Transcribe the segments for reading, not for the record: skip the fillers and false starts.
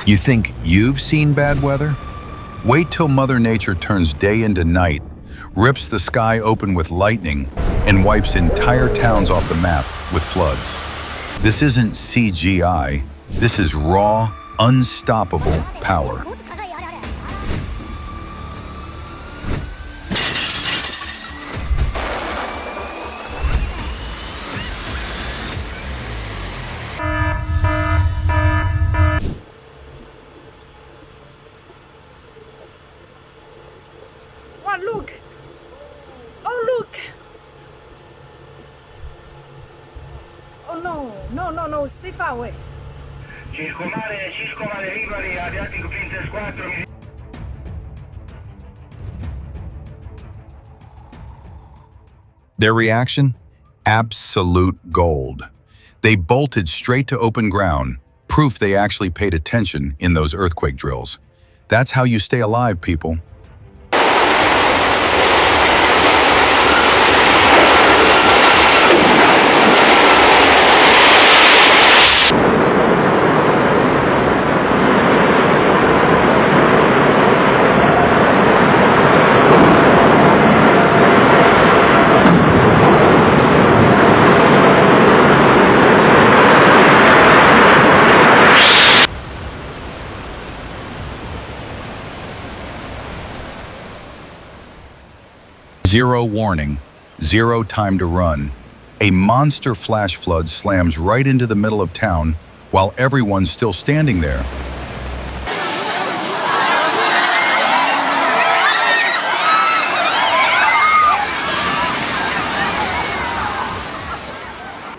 You think you've seen bad weather? Wait till Mother Nature turns day into night, rips the sky open with lightning, and wipes entire towns off the map with floods. This isn't CGI, this is raw, unstoppable power. What, look! Oh, look! Oh, no, stay far away. Circomare Rivoli, Adriatico Princess 4. Their reaction? Absolute gold. They bolted straight to open ground, proof they actually paid attention in those earthquake drills. That's how you stay alive, people. Zero warning, zero time to run. A monster flash flood slams right into the middle of town while everyone's still standing there.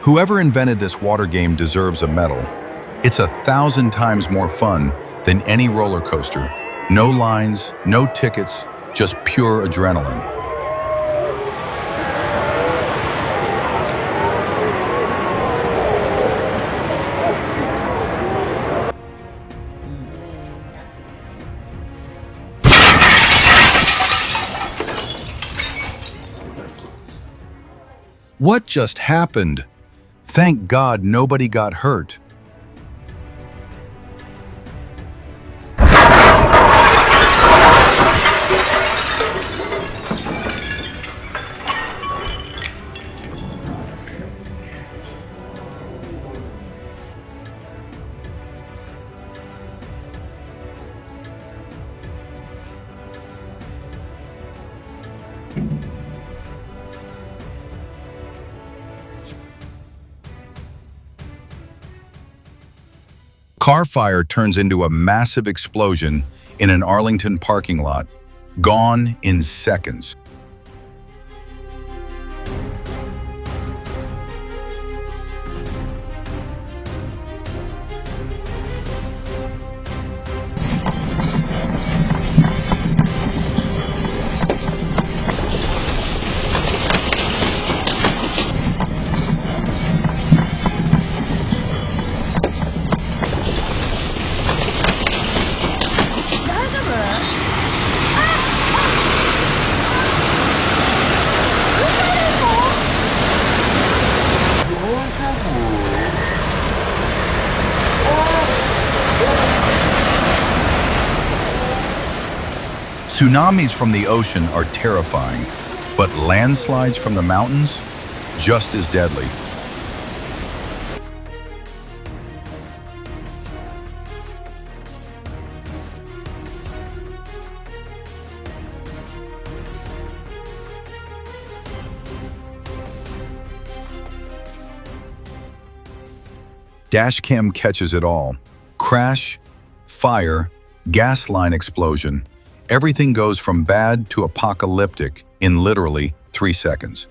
Whoever invented this water game deserves a medal. It's 1,000 times more fun than any roller coaster. No lines, no tickets, just pure adrenaline. What just happened? Thank God nobody got hurt. Car fire turns into a massive explosion in an Arlington parking lot, gone in seconds. Tsunamis from the ocean are terrifying, but landslides from the mountains, just as deadly. Dashcam catches it all. Crash, fire, gas line explosion. Everything goes from bad to apocalyptic in literally 3 seconds.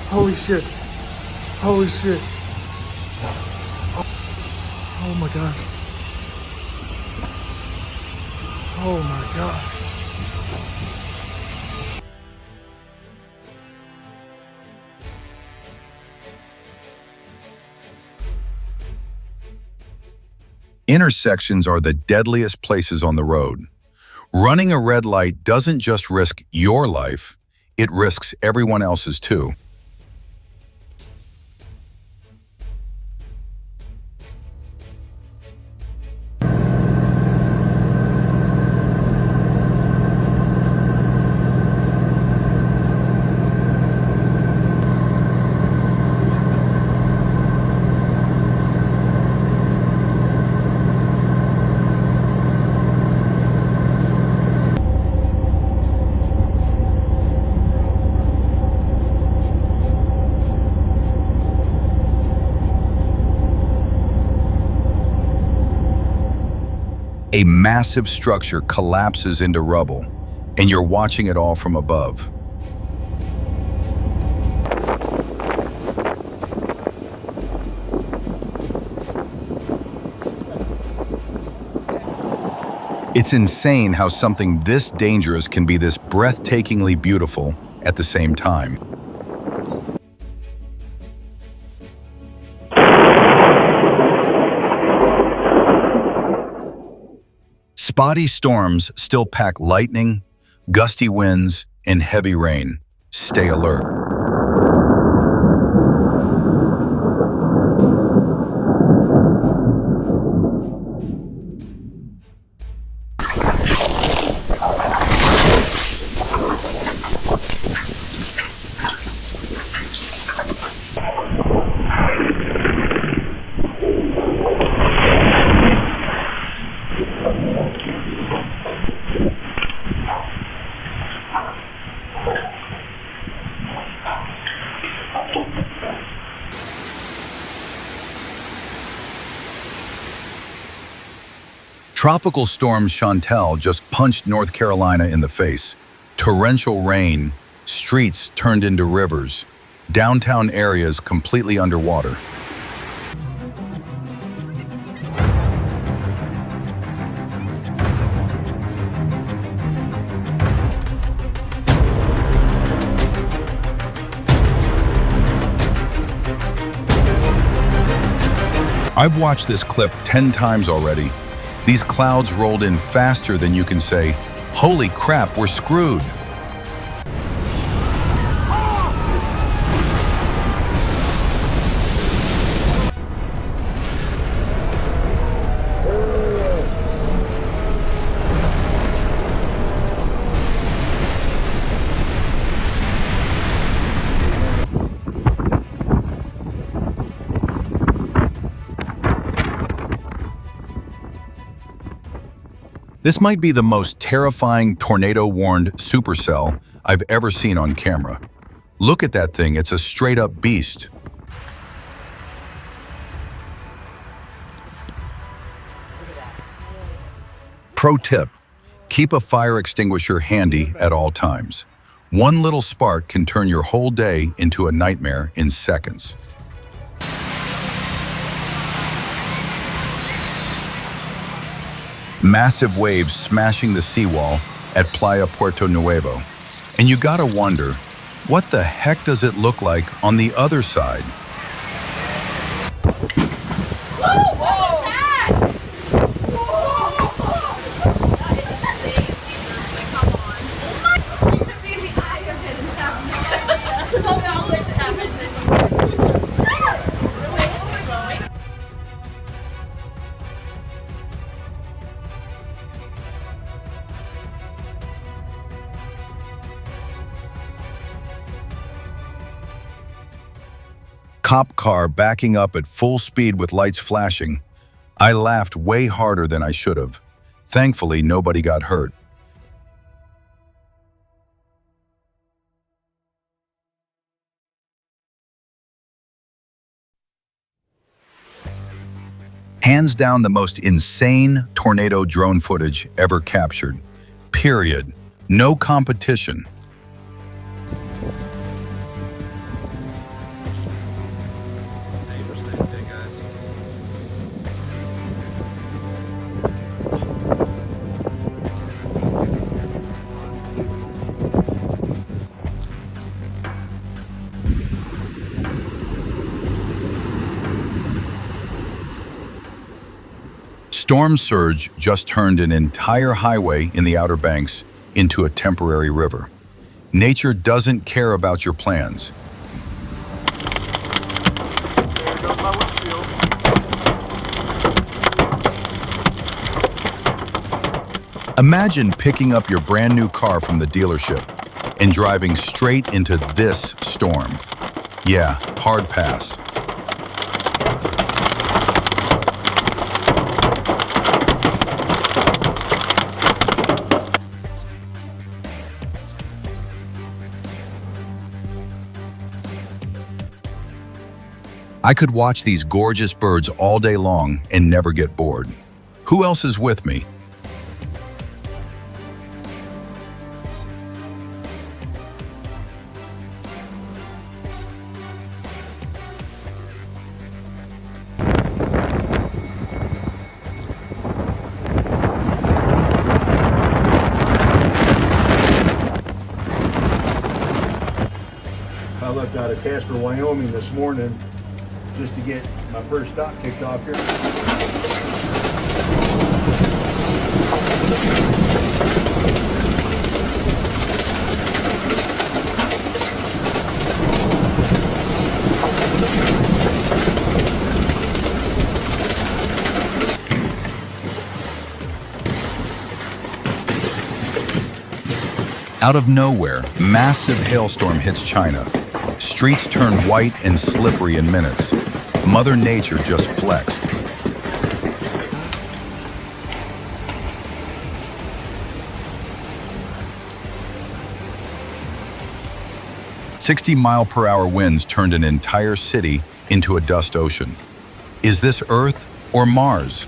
Holy shit. Holy shit. Oh my gosh. Oh my God. Intersections are the deadliest places on the road. Running a red light doesn't just risk your life, it risks everyone else's too. A massive structure collapses into rubble, and you're watching it all from above. It's insane how something this dangerous can be this breathtakingly beautiful at the same time. Spotty storms still pack lightning, gusty winds, and heavy rain. Stay alert. Tropical storm Chantal just punched North Carolina in the face. Torrential rain, streets turned into rivers, downtown areas completely underwater. I've watched this clip 10 times already. These clouds rolled in faster than you can say, "Holy crap, we're screwed." This might be the most terrifying tornado-warned supercell I've ever seen on camera. Look at that thing, it's a straight-up beast. Pro tip, keep a fire extinguisher handy at all times. One little spark can turn your whole day into a nightmare in seconds. Massive waves smashing the seawall at Playa Puerto Nuevo. And you gotta wonder, what the heck does it look like on the other side? Cop car backing up at full speed with lights flashing. I laughed way harder than I should have. Thankfully, nobody got hurt. Hands down the most insane tornado drone footage ever captured. Period. No competition. Storm surge just turned an entire highway in the Outer Banks into a temporary river. Nature doesn't care about your plans. There goes my windshield. Imagine picking up your brand new car from the dealership and driving straight into this storm. Yeah, hard pass. I could watch these gorgeous birds all day long and never get bored. Who else is with me? I left out of Casper, Wyoming this morning just to get my first stop kicked off here. Out of nowhere, massive hailstorm hits China. Streets turn white and slippery in minutes. Mother Nature just flexed. "60-mile-per-hour winds turned an entire city into a dust ocean. Is this Earth or Mars?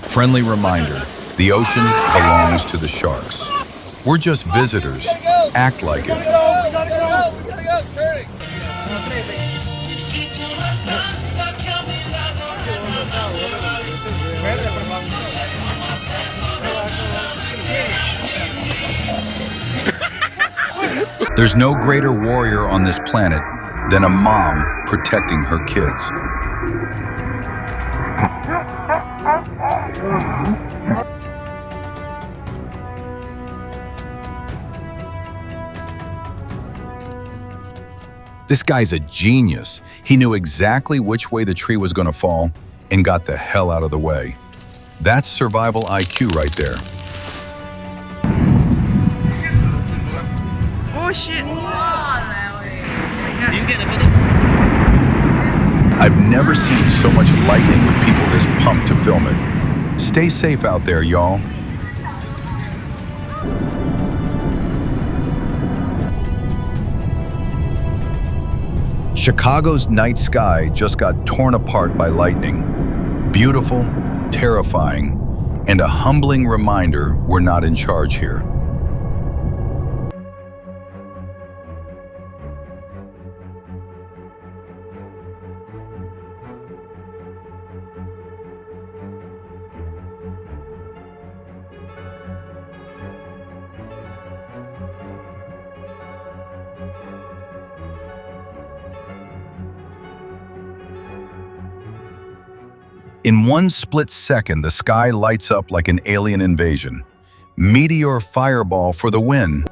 Friendly reminder, the ocean belongs to the sharks. We're just visitors. Act like it. There's no greater warrior on this planet than a mom protecting her kids. This guy's a genius. He knew exactly which way the tree was going to fall and got the hell out of the way. That's survival IQ right there. Oh shit! I've never seen so much lightning with people this pumped to film it. Stay safe out there, y'all. Chicago's night sky just got torn apart by lightning. Beautiful, terrifying, and a humbling reminder we're not in charge here. In one split second, the sky lights up like an alien invasion. Meteor fireball for the win.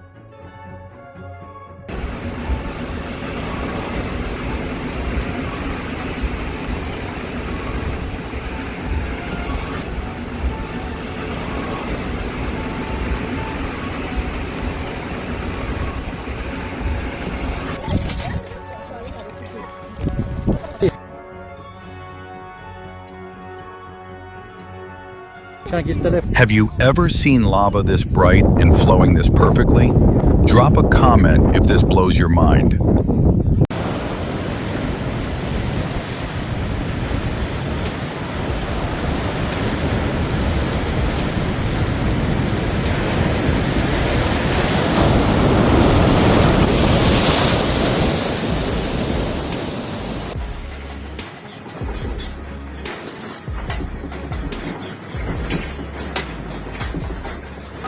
Have you ever seen lava this bright and flowing this perfectly? Drop a comment if this blows your mind.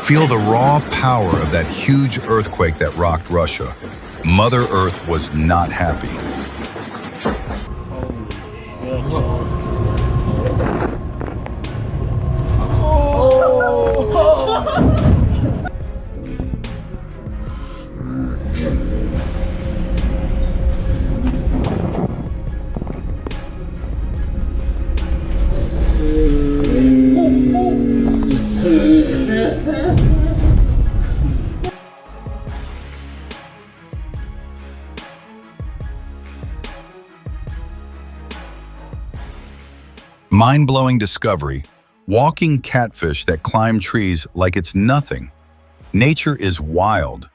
Feel the raw power of that huge earthquake that rocked Russia. Mother Earth was not happy. Mind-blowing discovery. Walking catfish that climb trees like it's nothing. Nature is wild.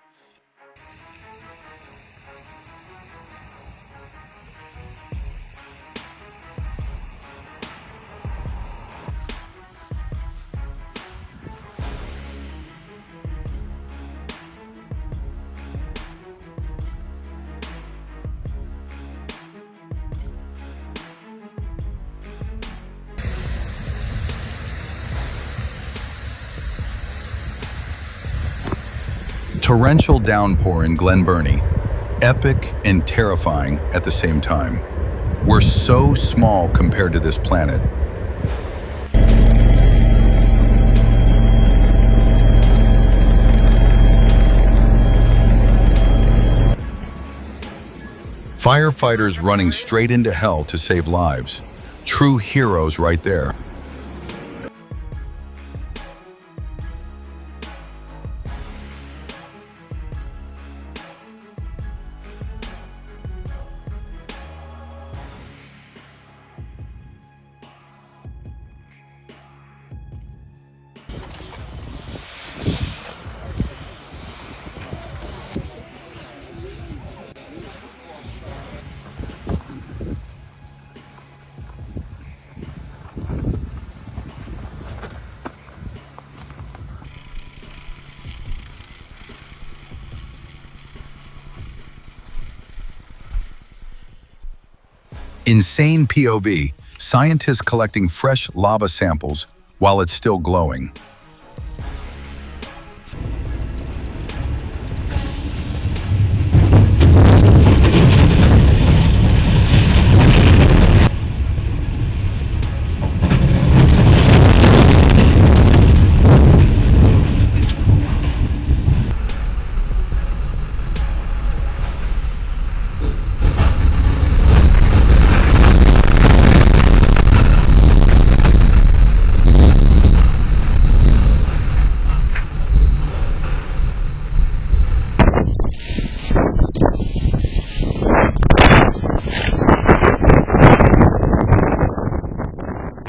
Torrential downpour in Glen Burnie. Epic and terrifying at the same time. We're so small compared to this planet. Firefighters running straight into hell to save lives. True heroes right there. Insane POV, scientists collecting fresh lava samples while it's still glowing.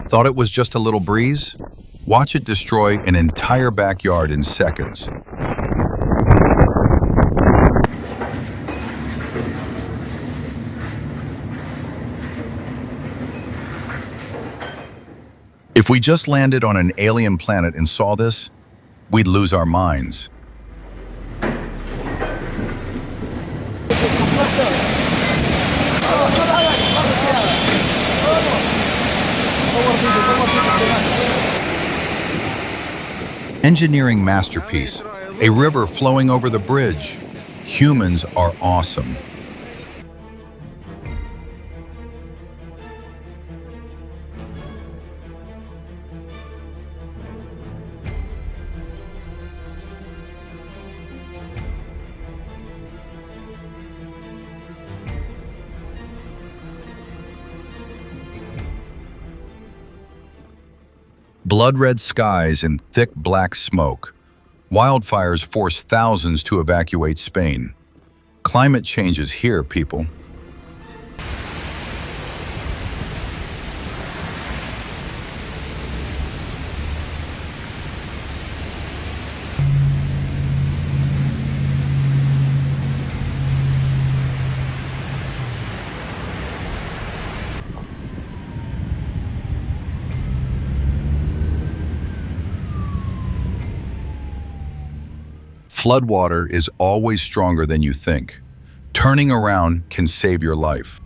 Thought it was just a little breeze? Watch it destroy an entire backyard in seconds. If we just landed on an alien planet and saw this, we'd lose our minds. Engineering masterpiece. A river flowing over the bridge. Humans are awesome. Blood-red skies and thick black smoke. Wildfires force thousands to evacuate Spain. Climate change is here, people. Floodwater is always stronger than you think. Turning around can save your life.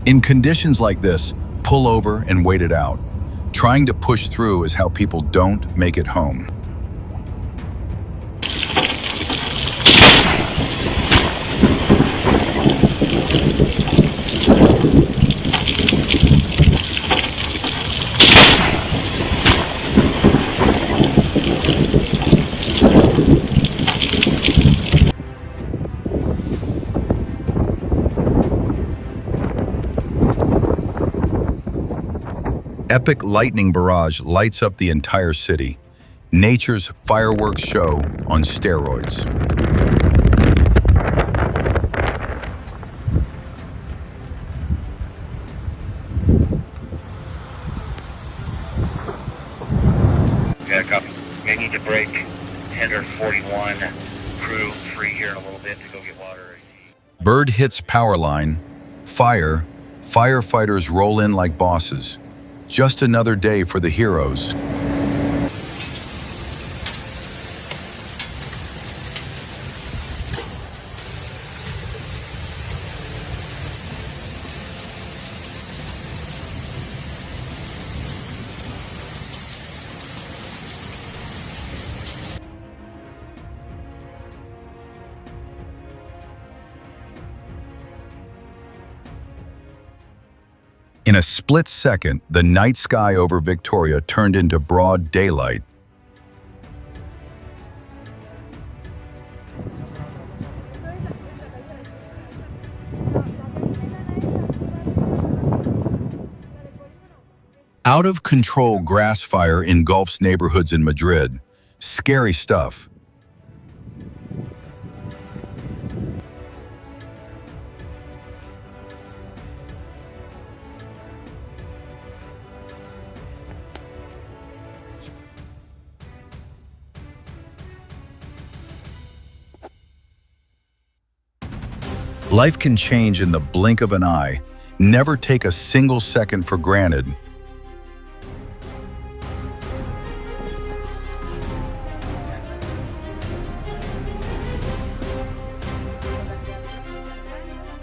In conditions like this, pull over and wait it out. Trying to push through is how people don't make it home. Epic lightning barrage lights up the entire city. Nature's fireworks show on steroids. Got a couple. May need to break. Tender 41. Crew free here in a little bit to go get water. Bird hits power line. Fire. Firefighters roll in like bosses. Just another day for the heroes. In a split second, the night sky over Victoria turned into broad daylight. Out-of-control grass fire engulfs neighborhoods in Madrid. Scary stuff. Life can change in the blink of an eye. Never take a single second for granted.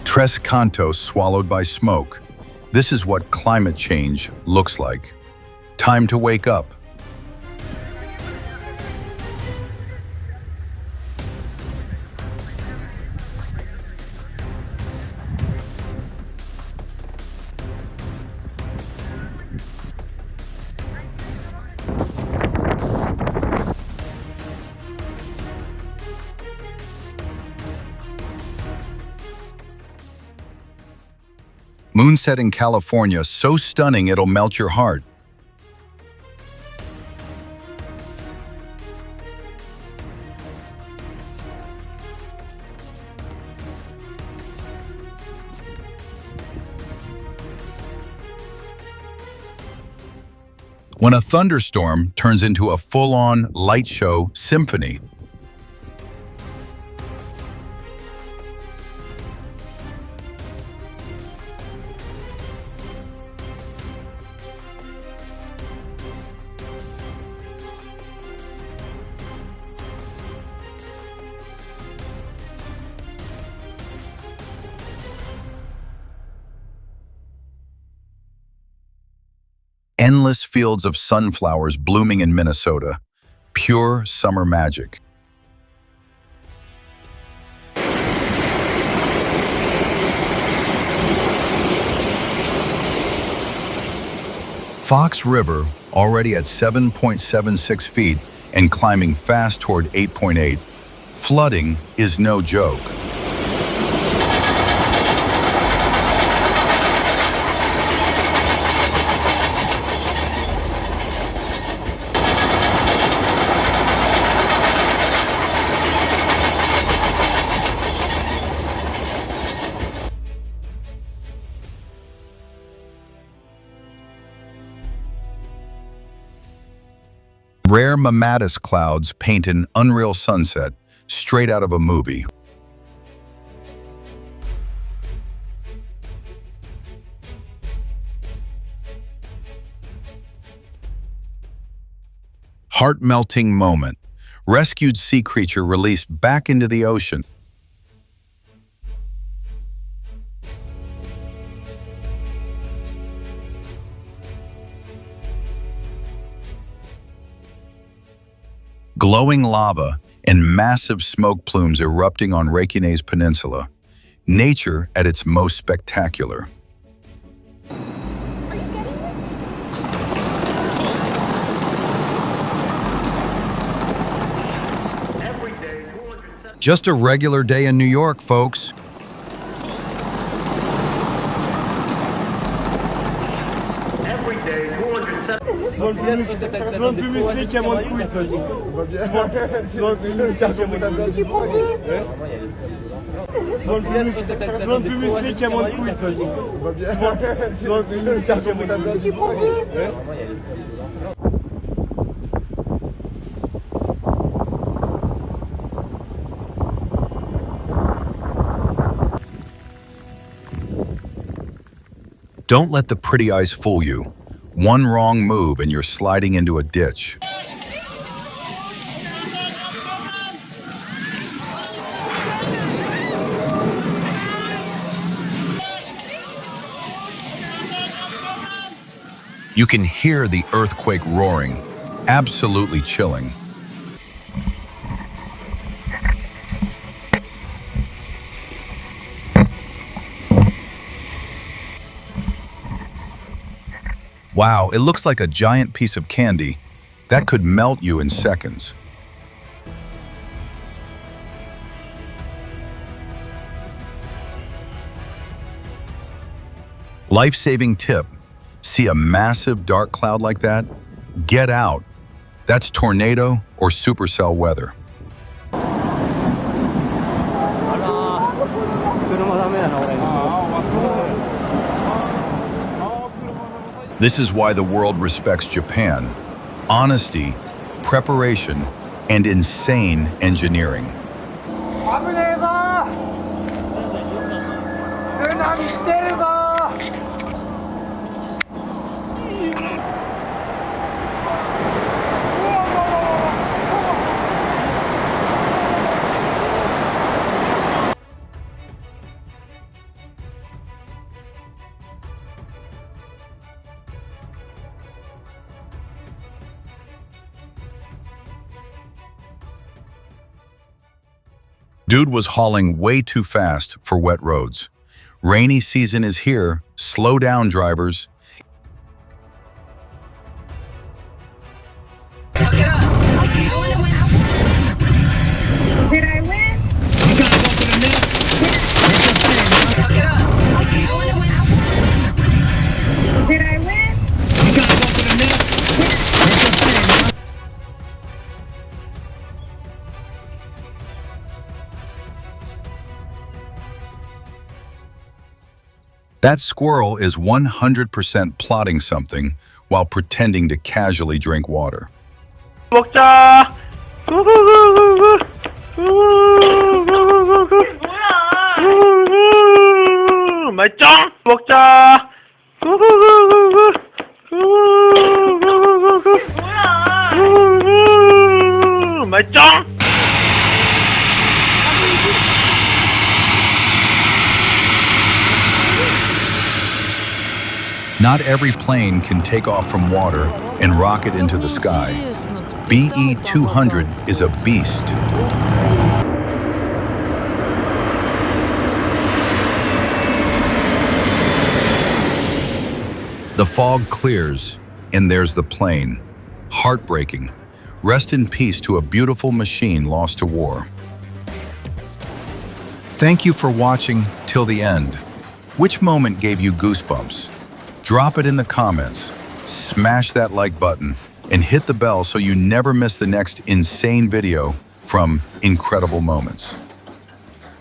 Tres Cantos swallowed by smoke. This is what climate change looks like. Time to wake up. Moonset in California, so stunning it'll melt your heart. When a thunderstorm turns into a full-on light show symphony. Endless fields of sunflowers blooming in Minnesota. Pure summer magic. Fox River, already at 7.76 feet and climbing fast toward 8.8. Flooding is no joke. Rare mammatus clouds paint an unreal sunset, straight out of a movie. Heart-melting moment. Rescued sea creature released back into the ocean. Glowing lava and massive smoke plumes erupting on Reykjanes Peninsula. Nature at its most spectacular. Just a regular day in New York, folks. Every day, 207. Souvent plus musclé qu'à mon couille, toi aussi. Souvent plus musclé qu'à mon couille. Souvent plus musclé qu'à mon couille, toi aussi. Souvent plus musclé qu'à mon couille. Don't let the pretty ice fool you. One wrong move and you're sliding into a ditch. You can hear the earthquake roaring, absolutely chilling. Wow, it looks like a giant piece of candy. That could melt you in seconds. Life-saving tip. See a massive dark cloud like that? Get out. That's tornado or supercell weather. This is why the world respects Japan. Honesty, preparation, and insane engineering. Dude was hauling way too fast for wet roads. Rainy season is here. Slow down, drivers. Did I win? You gotta go to the next. Look it up. Did I win? You gotta go to the next. That squirrel is 100% plotting something while pretending to casually drink water. 먹자. 맛있죠? 먹자. 맛있죠? Not every plane can take off from water and rocket into the sky. BE-200 is a beast. The fog clears, and there's the plane. Heartbreaking. Rest in peace to a beautiful machine lost to war. Thank you for watching till the end. Which moment gave you goosebumps? Drop it in the comments, smash that like button, and hit the bell so you never miss the next insane video from Incredible Moments.